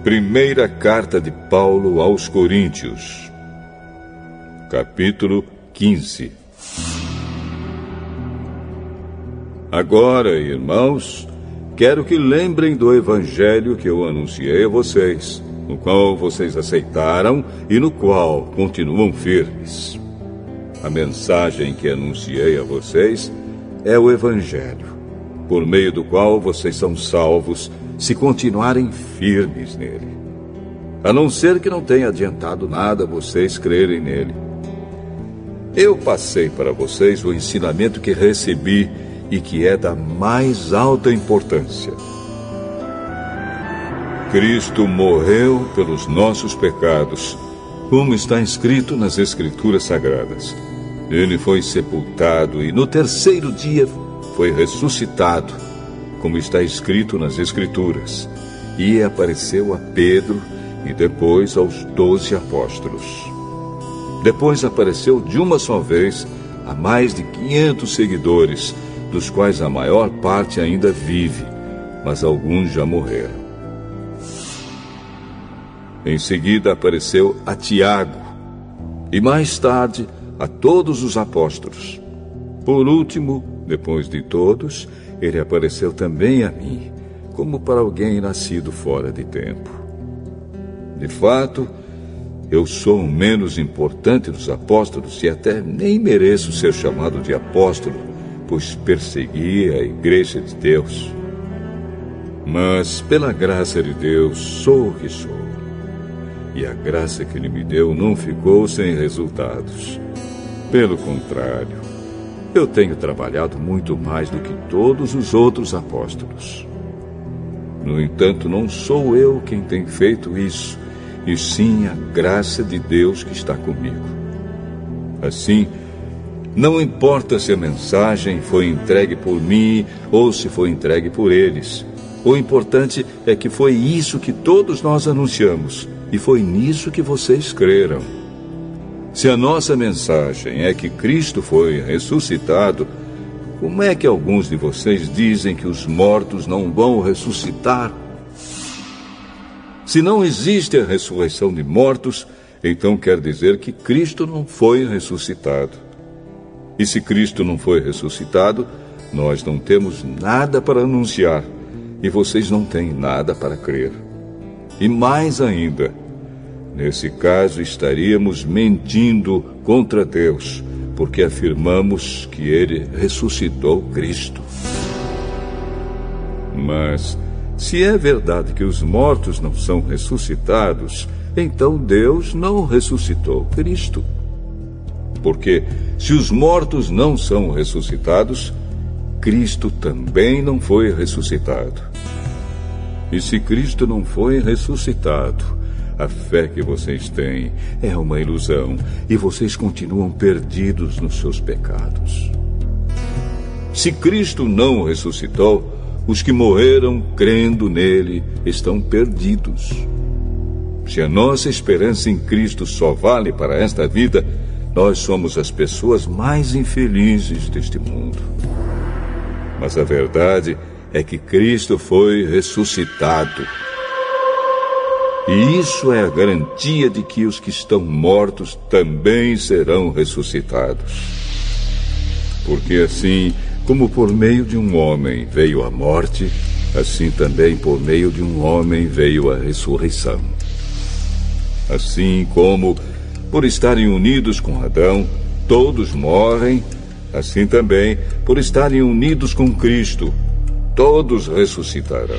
Primeira carta de Paulo aos Coríntios, capítulo 15. Agora, irmãos, quero que lembrem do evangelho que eu anunciei a vocês, no qual vocês aceitaram e no qual continuam firmes. A mensagem que anunciei a vocês é o evangelho, por meio do qual vocês são salvos, se continuarem firmes nele. A não ser que não tenha adiantado nada vocês crerem nele. Eu passei para vocês o ensinamento que recebi e que é da mais alta importância. Cristo morreu pelos nossos pecados, como está escrito nas Escrituras Sagradas. Ele foi sepultado e no terceiro dia foi ressuscitado, como está escrito nas Escrituras, e apareceu a Pedro e depois aos 12 apóstolos. Depois apareceu de uma só vez a mais de 500 seguidores, dos quais a maior parte ainda vive, mas alguns já morreram. Em seguida apareceu a Tiago, e mais tarde a todos os apóstolos. Por último, depois de todos, ele apareceu também a mim, como para alguém nascido fora de tempo. De fato, eu sou o menos importante dos apóstolos e até nem mereço ser chamado de apóstolo, pois persegui a igreja de Deus. Mas, pela graça de Deus, sou o que sou. E a graça que Ele me deu não ficou sem resultados. Pelo contrário, eu tenho trabalhado muito mais do que todos os outros apóstolos. No entanto, não sou eu quem tem feito isso, e sim a graça de Deus que está comigo. Assim, não importa se a mensagem foi entregue por mim ou se foi entregue por eles. O importante é que foi isso que todos nós anunciamos, e foi nisso que vocês creram. Se a nossa mensagem é que Cristo foi ressuscitado, como é que alguns de vocês dizem que os mortos não vão ressuscitar? Se não existe a ressurreição de mortos, então quer dizer que Cristo não foi ressuscitado. E se Cristo não foi ressuscitado, nós não temos nada para anunciar, e vocês não têm nada para crer. E mais ainda, nesse caso estaríamos mentindo contra Deus, porque afirmamos que Ele ressuscitou Cristo. Mas, se é verdade que os mortos não são ressuscitados, então Deus não ressuscitou Cristo. Porque, se os mortos não são ressuscitados, Cristo também não foi ressuscitado. E se Cristo não foi ressuscitado, a fé que vocês têm é uma ilusão e vocês continuam perdidos nos seus pecados. Se Cristo não ressuscitou, os que morreram crendo nele estão perdidos. Se a nossa esperança em Cristo só vale para esta vida, nós somos as pessoas mais infelizes deste mundo. Mas a verdade é que Cristo foi ressuscitado. E isso é a garantia de que os que estão mortos também serão ressuscitados. Porque assim, como por meio de um homem veio a morte, assim também por meio de um homem veio a ressurreição. Assim como, por estarem unidos com Adão, todos morrem, assim também, por estarem unidos com Cristo, todos ressuscitarão.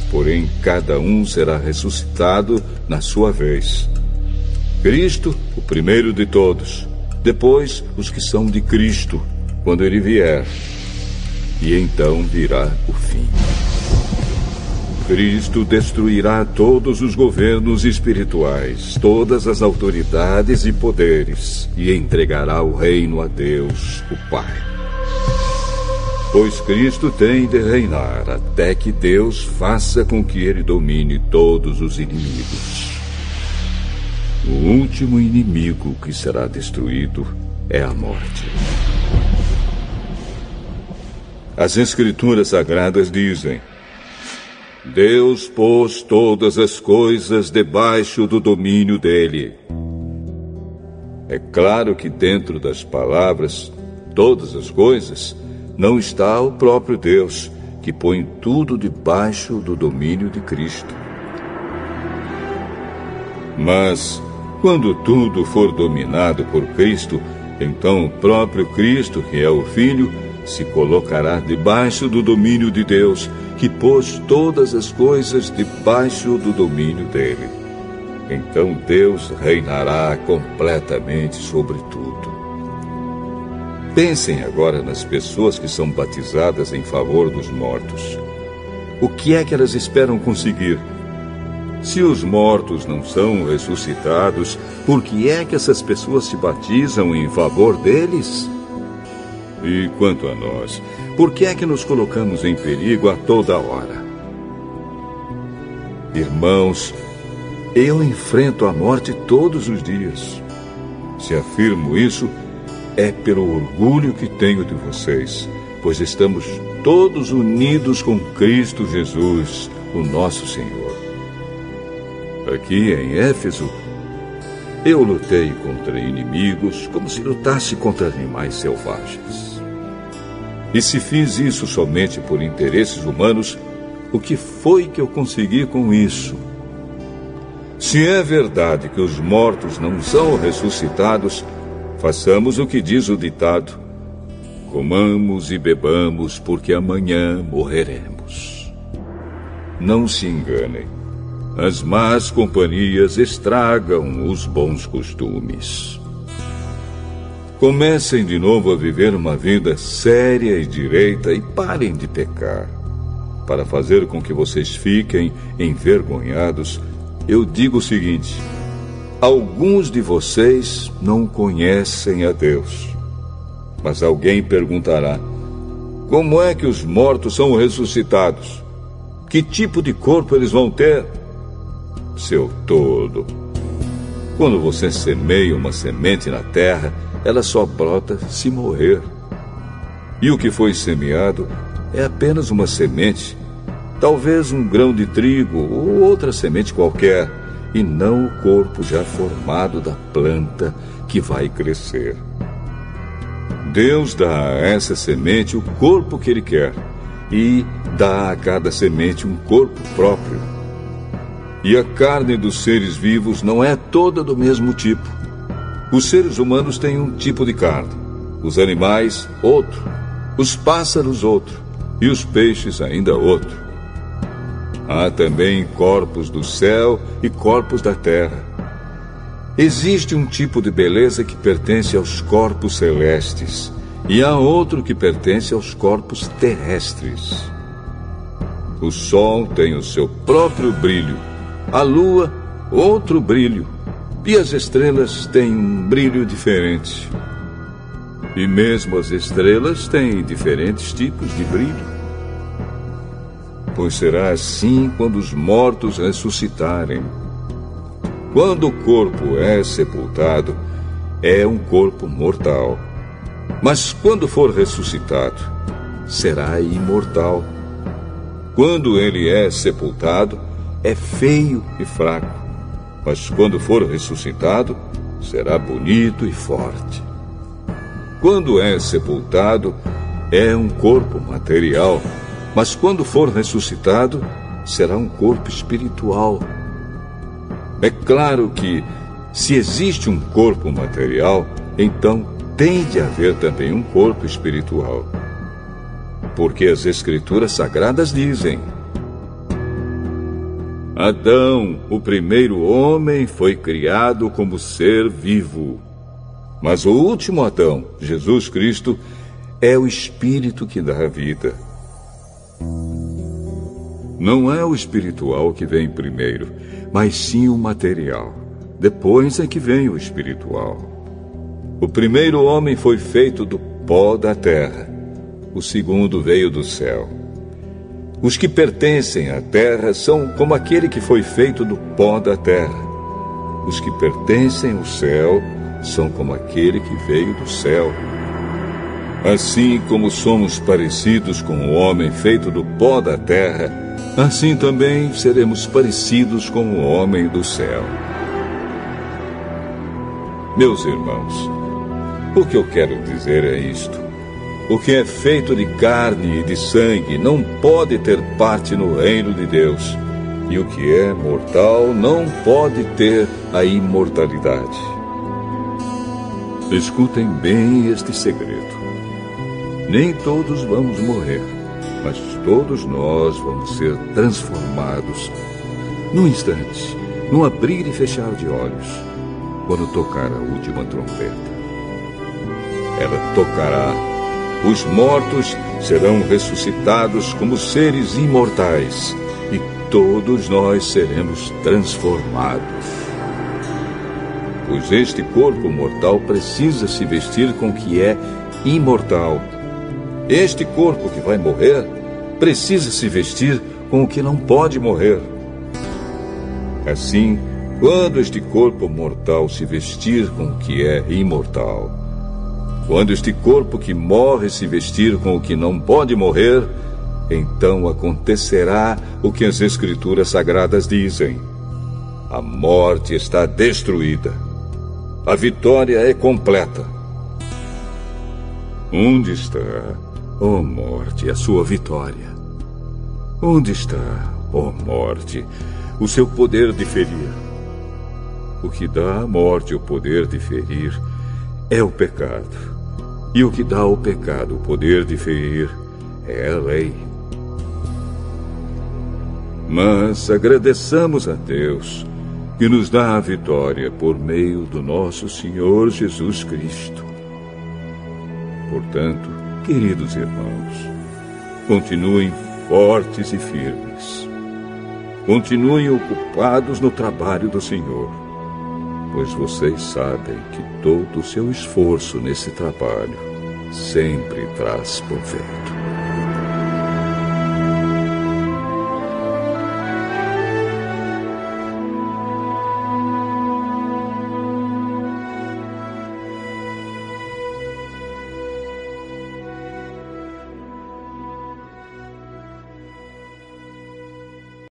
Porém, cada um será ressuscitado na sua vez. Cristo, o primeiro de todos, depois os que são de Cristo, quando Ele vier. E então virá o fim. Cristo destruirá todos os governos espirituais, todas as autoridades e poderes, e entregará o reino a Deus, o Pai. Pois Cristo tem de reinar até que Deus faça com que Ele domine todos os inimigos. O último inimigo que será destruído é a morte. As Escrituras Sagradas dizem: Deus pôs todas as coisas debaixo do domínio dele. É claro que dentro das palavras, todas as coisas, não está o próprio Deus, que põe tudo debaixo do domínio de Cristo. Mas, quando tudo for dominado por Cristo, então o próprio Cristo, que é o Filho, se colocará debaixo do domínio de Deus, que pôs todas as coisas debaixo do domínio dele. Então Deus reinará completamente sobre tudo. Pensem agora nas pessoas que são batizadas em favor dos mortos. O que é que elas esperam conseguir? Se os mortos não são ressuscitados, por que é que essas pessoas se batizam em favor deles? E quanto a nós, por que é que nos colocamos em perigo a toda hora? Irmãos, eu enfrento a morte todos os dias. Se afirmo isso, é pelo orgulho que tenho de vocês, pois estamos todos unidos com Cristo Jesus, o nosso Senhor. Aqui em Éfeso, eu lutei contra inimigos como se lutasse contra animais selvagens. E se fiz isso somente por interesses humanos, o que foi que eu consegui com isso? Se é verdade que os mortos não são ressuscitados, façamos o que diz o ditado: comamos e bebamos, porque amanhã morreremos. Não se enganem. As más companhias estragam os bons costumes. Comecem de novo a viver uma vida séria e direita e parem de pecar. Para fazer com que vocês fiquem envergonhados, eu digo o seguinte: alguns de vocês não conhecem a Deus. Mas alguém perguntará: como é que os mortos são ressuscitados? Que tipo de corpo eles vão ter? Seu tolo! Quando você semeia uma semente na terra, ela só brota se morrer. E o que foi semeado é apenas uma semente, talvez um grão de trigo ou outra semente qualquer, e não o corpo já formado da planta que vai crescer. Deus dá a essa semente o corpo que Ele quer e dá a cada semente um corpo próprio. E a carne dos seres vivos não é toda do mesmo tipo. Os seres humanos têm um tipo de carne, os animais, outro, os pássaros, outro, e os peixes, ainda outro. Há também corpos do céu e corpos da terra. Existe um tipo de beleza que pertence aos corpos celestes, e há outro que pertence aos corpos terrestres. O sol tem o seu próprio brilho, a lua, outro brilho, e as estrelas têm um brilho diferente. E mesmo as estrelas têm diferentes tipos de brilho. Pois será assim quando os mortos ressuscitarem. Quando o corpo é sepultado, é um corpo mortal. Mas quando for ressuscitado, será imortal. Quando ele é sepultado, é feio e fraco. Mas quando for ressuscitado, será bonito e forte. Quando é sepultado, é um corpo material. Mas quando for ressuscitado, será um corpo espiritual. É claro que, se existe um corpo material, então tem de haver também um corpo espiritual. Porque as Escrituras Sagradas dizem: Adão, o primeiro homem, foi criado como ser vivo. Mas o último Adão, Jesus Cristo, é o Espírito que dá a vida. Não é o espiritual que vem primeiro, mas sim o material. Depois é que vem o espiritual. O primeiro homem foi feito do pó da terra. O segundo veio do céu. Os que pertencem à terra são como aquele que foi feito do pó da terra. Os que pertencem ao céu são como aquele que veio do céu. Assim como somos parecidos com o homem feito do pó da terra, assim também seremos parecidos com o homem do céu. Meus irmãos, o que eu quero dizer é isto: o que é feito de carne e de sangue não pode ter parte no reino de Deus, e o que é mortal não pode ter a imortalidade. Escutem bem este segredo. Nem todos vamos morrer, mas todos nós vamos ser transformados num instante, num abrir e fechar de olhos, quando tocar a última trombeta. Ela tocará. Os mortos serão ressuscitados como seres imortais, e todos nós seremos transformados. Pois este corpo mortal precisa se vestir com o que é imortal. Este corpo que vai morrer precisa se vestir com o que não pode morrer. Assim, quando este corpo mortal se vestir com o que é imortal, quando este corpo que morre se vestir com o que não pode morrer, então acontecerá o que as Escrituras Sagradas dizem: a morte está destruída. A vitória é completa. Onde está, ó morte, a sua vitória? Onde está, ó morte, o seu poder de ferir? O que dá à morte o poder de ferir é o pecado. E o que dá ao pecado o poder de ferir é a lei. Mas agradeçamos a Deus, que nos dá a vitória por meio do nosso Senhor Jesus Cristo. Portanto, queridos irmãos, continuem fortes e firmes. Continuem ocupados no trabalho do Senhor, pois vocês sabem que todo o seu esforço nesse trabalho sempre traz proveito.